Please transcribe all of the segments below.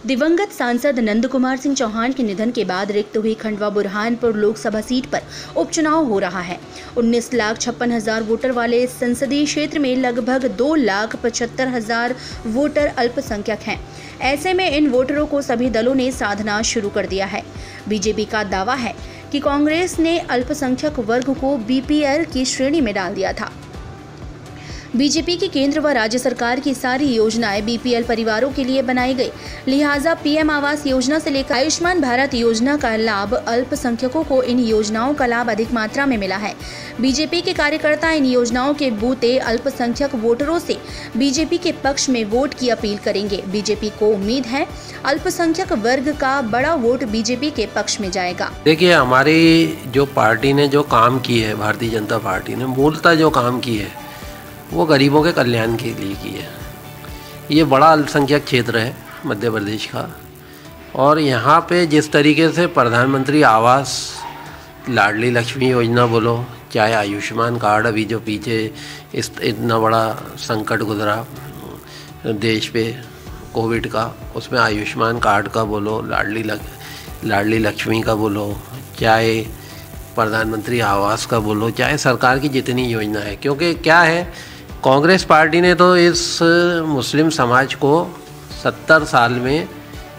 दिवंगत सांसद नंद कुमार सिंह चौहान के निधन के बाद रिक्त हुई खंडवा बुरहानपुर लोकसभा सीट पर उपचुनाव हो रहा है। 19,56,000 वोटर वाले इस संसदीय क्षेत्र में लगभग 2,75,000 वोटर अल्पसंख्यक हैं। ऐसे में इन वोटरों को सभी दलों ने साधना शुरू कर दिया है। बीजेपी का दावा है कि कांग्रेस ने अल्पसंख्यक वर्ग को बीपीएल की श्रेणी में डाल दिया था। बीजेपी की केंद्र व राज्य सरकार की सारी योजनाएं बीपीएल परिवारों के लिए बनाई गई, लिहाजा पीएम आवास योजना से लेकर आयुष्मान भारत योजना का लाभ अल्पसंख्यकों को इन योजनाओं का लाभ अधिक मात्रा में मिला है। बीजेपी के कार्यकर्ता इन योजनाओं के बूते अल्पसंख्यक वोटरों से बीजेपी के पक्ष में वोट की अपील करेंगे। बीजेपी को उम्मीद है अल्पसंख्यक वर्ग का बड़ा वोट बीजेपी के पक्ष में जाएगा। देखिए, हमारी जो पार्टी ने जो काम की है, भारतीय जनता पार्टी ने मूलतः जो काम की है वो गरीबों के कल्याण के लिए की है। ये बड़ा अल्पसंख्यक क्षेत्र है मध्य प्रदेश का, और यहाँ पे जिस तरीके से प्रधानमंत्री आवास, लाडली लक्ष्मी योजना बोलो, चाहे आयुष्मान कार्ड, अभी जो पीछे इतना बड़ा संकट गुजरा देश पे कोविड का, उसमें आयुष्मान कार्ड का बोलो, लाडली लक्ष्मी का बोलो, चाहे प्रधानमंत्री आवास का बोलो, चाहे सरकार की जितनी योजना है, क्योंकि क्या है, कांग्रेस पार्टी ने तो इस मुस्लिम समाज को 70 साल में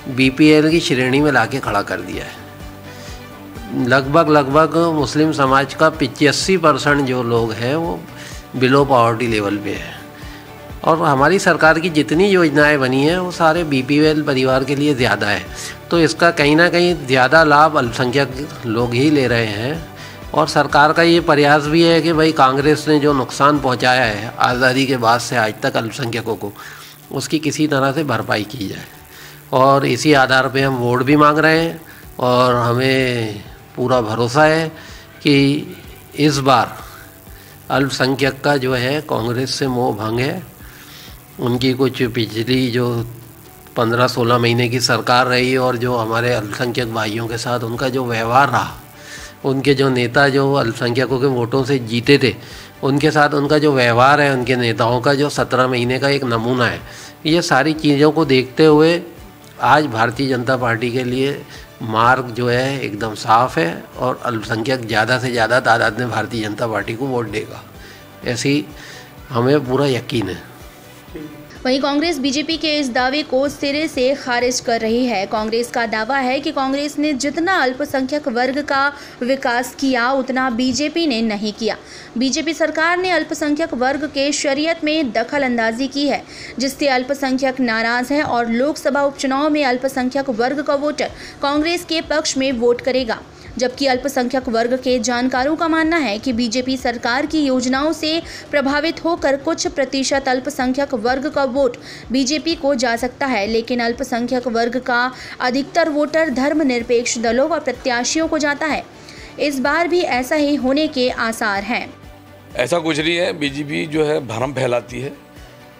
बीपीएल की श्रेणी में लाके खड़ा कर दिया है। लगभग मुस्लिम समाज का 85% जो लोग हैं वो बिलो पॉवर्टी लेवल पे है, और हमारी सरकार की जितनी योजनाएं बनी हैं वो सारे बीपीएल परिवार के लिए ज़्यादा है। तो इसका कहीं ना कहीं ज़्यादा लाभ अल्पसंख्यक लोग ही ले रहे हैं। और सरकार का ये प्रयास भी है कि भाई कांग्रेस ने जो नुकसान पहुंचाया है आज़ादी के बाद से आज तक अल्पसंख्यकों को, उसकी किसी तरह से भरपाई की जाए, और इसी आधार पे हम वोट भी मांग रहे हैं। और हमें पूरा भरोसा है कि इस बार अल्पसंख्यक का जो है कांग्रेस से मोह भंग है। उनकी कुछ पिछली जो 15-16 महीने की सरकार रही और जो हमारे अल्पसंख्यक भाइयों के साथ उनका जो व्यवहार रहा, उनके जो नेता जो अल्पसंख्यकों के वोटों से जीते थे, उनके साथ उनका जो व्यवहार है, उनके नेताओं का जो 17 महीने का एक नमूना है, ये सारी चीज़ों को देखते हुए आज भारतीय जनता पार्टी के लिए मार्ग जो है एकदम साफ है, और अल्पसंख्यक ज़्यादा से ज़्यादा तादाद में भारतीय जनता पार्टी को वोट देगा, ऐसी हमें पूरा यकीन है। वहीं कांग्रेस बीजेपी के इस दावे को सिरे से खारिज कर रही है। कांग्रेस का दावा है कि कांग्रेस ने जितना अल्पसंख्यक वर्ग का विकास किया उतना बीजेपी ने नहीं किया। बीजेपी सरकार ने अल्पसंख्यक वर्ग के शरीयत में दखल अंदाजी की है, जिससे अल्पसंख्यक नाराज है, और लोकसभा उपचुनाव में अल्पसंख्यक वर्ग का वोटर कांग्रेस के पक्ष में वोट करेगा। जबकि अल्पसंख्यक वर्ग के जानकारों का मानना है कि बीजेपी सरकार की योजनाओं से प्रभावित होकर कुछ प्रतिशत अल्पसंख्यक वर्ग का वोट बीजेपी को जा सकता है, लेकिन अल्पसंख्यक वर्ग का अधिकतर वोटर धर्मनिरपेक्ष दलों व प्रत्याशियों को जाता है। इस बार भी ऐसा ही होने के आसार हैं। ऐसा कुछ नहीं है, बीजेपी जो है भ्रम फैलाती है,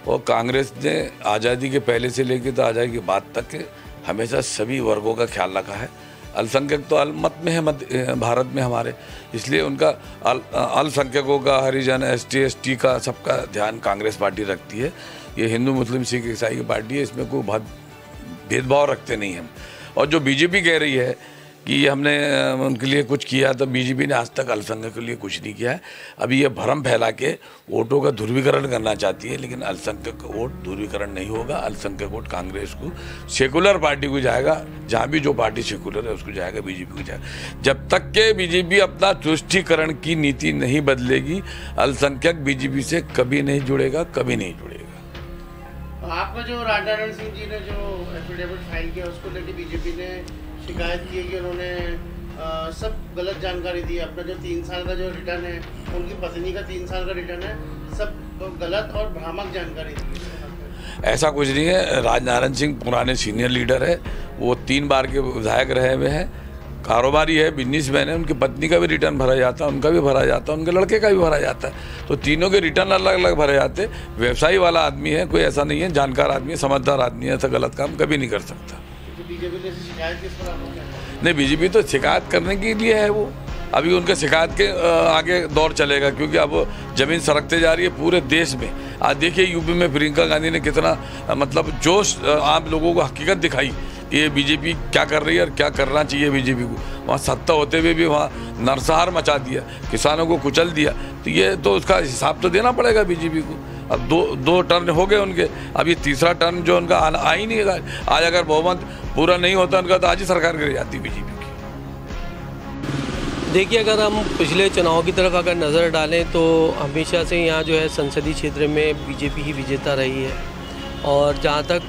और कांग्रेस ने आज़ादी के पहले से लेकर तो आज़ादी के बाद तक हमेशा सभी वर्गों का ख्याल रखा है। अल्पसंख्यक तो अल्पमत में है भारत में हमारे, इसलिए उनका अल्पसंख्यकों का, हरिजन, ST का सबका ध्यान कांग्रेस पार्टी रखती है। ये हिंदू, मुस्लिम, सिख, ईसाई की पार्टी है, इसमें कोई बहुत भेदभाव रखते नहीं हम। और जो बीजेपी कह रही है कि हमने उनके लिए कुछ किया, तो बीजेपी ने आज तक अल्पसंख्यक के लिए कुछ नहीं किया है। अभी ये भ्रम फैला के वोटों का ध्रुवीकरण करना चाहती है, लेकिन अल्पसंख्यक का वोट ध्रुवीकरण नहीं होगा। अल्पसंख्यक वोट कांग्रेस को, सेकुलर पार्टी को जाएगा, जहाँ भी जो पार्टी सेकुलर है उसको जाएगा, बीजेपी को जाएगा। जब तक के बीजेपी अपना तुष्टीकरण की नीति नहीं बदलेगी, अल्पसंख्यक बीजेपी से कभी नहीं जुड़ेगा, कभी नहीं जुड़ेगा। आपका जो राधारण सिंह जी ने जो एफिडेविट फाइल किया, उसको लेकर बीजेपी ने शिकायत की है कि उन्होंने सब गलत जानकारी दी। अपना जो 3 साल का जो रिटर्न है, उनकी पत्नी का 3 साल का रिटर्न है, सब गलत और भ्रामक जानकारी दी। ऐसा कुछ नहीं है। राजनारायण सिंह पुराने सीनियर लीडर है, वो 3 बार के विधायक रहे हुए हैं, कारोबारी है, बिजनेसमैन है। उनकी पत्नी का भी रिटर्न भरा जाता है, उनका भी भरा जाता है, उनके लड़के का भी भरा जाता है, तो तीनों के रिटर्न अलग अलग भरे जाते। व्यवसायी वाला आदमी है, कोई ऐसा नहीं है, जानकार आदमी है, समझदार आदमी है, ऐसा गलत काम कभी नहीं कर सकता। नहीं, बीजेपी तो शिकायत करने के लिए है वो। अभी उनके शिकायत के आगे दौर चलेगा, क्योंकि अब जमीन सरकते जा रही है पूरे देश में। आज देखिए यूपी में प्रियंका गांधी ने कितना मतलब जोश आम लोगों को हकीकत दिखाई कि ये बीजेपी क्या कर रही है और क्या करना चाहिए बीजेपी को। वहाँ सत्ता होते हुए भी वहाँ नरसंहार मचा दिया, किसानों को कुचल दिया, तो ये तो उसका हिसाब तो देना पड़ेगा बीजेपी को। अब दो टर्न हो गए उनके, अब ये तीसरा टर्न जो उनका आ ही नहीं है। आज अगर बहुमत पूरा नहीं होता उनका तो आज ही सरकार गिर जाती बीजेपी की। देखिए, अगर हम पिछले चुनाव की तरफ अगर नज़र डालें तो हमेशा से यहाँ जो है संसदीय क्षेत्र में बीजेपी ही विजेता रही है। और जहाँ तक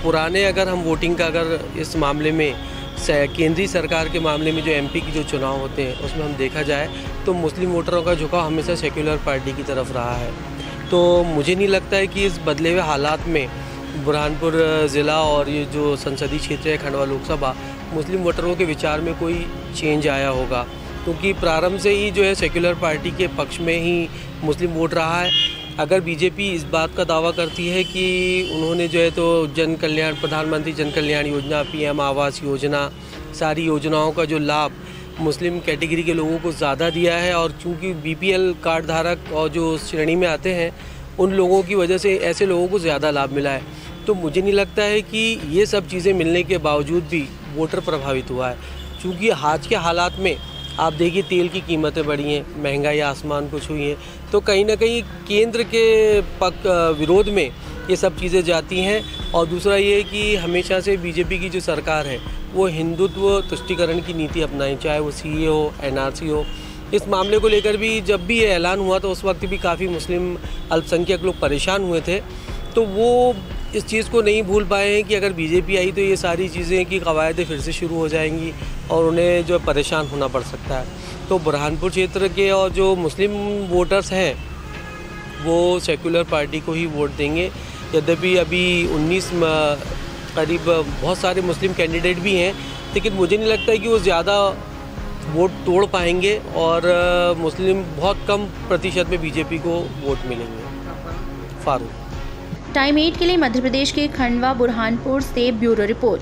पुराने अगर हम वोटिंग का अगर इस मामले में केंद्रीय सरकार के मामले में जो एमपी की जो चुनाव होते हैं उसमें हम देखा जाए तो मुस्लिम वोटरों का झुकाव हमेशा सेक्युलर पार्टी की तरफ रहा है। तो मुझे नहीं लगता है कि इस बदले हुए हालात में बुरहानपुर ज़िला और ये जो संसदीय क्षेत्र है खंडवा लोकसभा, मुस्लिम वोटरों के विचार में कोई चेंज आया होगा, क्योंकि प्रारंभ से ही जो है सेक्युलर पार्टी के पक्ष में ही मुस्लिम वोट रहा है। अगर बीजेपी इस बात का दावा करती है कि उन्होंने जो है तो जन कल्याण, प्रधानमंत्री जन कल्याण योजना, पीएम आवास योजना, सारी योजनाओं का जो लाभ मुस्लिम कैटेगरी के लोगों को ज़्यादा दिया है, और चूंकि बीपीएल कार्ड धारक और जो श्रेणी में आते हैं उन लोगों की वजह से ऐसे लोगों को ज़्यादा लाभ मिला है, तो मुझे नहीं लगता है कि ये सब चीज़ें मिलने के बावजूद भी वोटर प्रभावित हुआ है। चूँकि आज के हालात में आप देखिए तेल की कीमतें बढ़ी हैं, महंगाई आसमान को छुई है, तो कहीं ना कहीं केंद्र के विरोध में ये सब चीज़ें जाती हैं। और दूसरा ये है कि हमेशा से बीजेपी की जो सरकार है वो हिंदुत्व तुष्टिकरण की नीति अपनाई, चाहे वो सीए हो, एनआरसी हो। इस मामले को लेकर भी जब भी ये ऐलान हुआ तो उस वक्त भी काफ़ी मुस्लिम अल्पसंख्यक लोग परेशान हुए थे, तो वो इस चीज़ को नहीं भूल पाए हैं कि अगर बीजेपी आई तो ये सारी चीज़ें की कवायदें फिर से शुरू हो जाएंगी और उन्हें जो परेशान होना पड़ सकता है। तो बुरहानपुर क्षेत्र के और जो मुस्लिम वोटर्स हैं वो सेक्युलर पार्टी को ही वोट देंगे। यद्यपि अभी 19 करीब बहुत सारे मुस्लिम कैंडिडेट भी हैं, लेकिन मुझे नहीं लगता है कि वो ज़्यादा वोट तोड़ पाएंगे और मुस्लिम बहुत कम प्रतिशत में बीजेपी को वोट मिलेंगे। फारूक। टाइम 8 के लिए मध्य प्रदेश के खंडवा बुरहानपुर से ब्यूरो रिपोर्ट।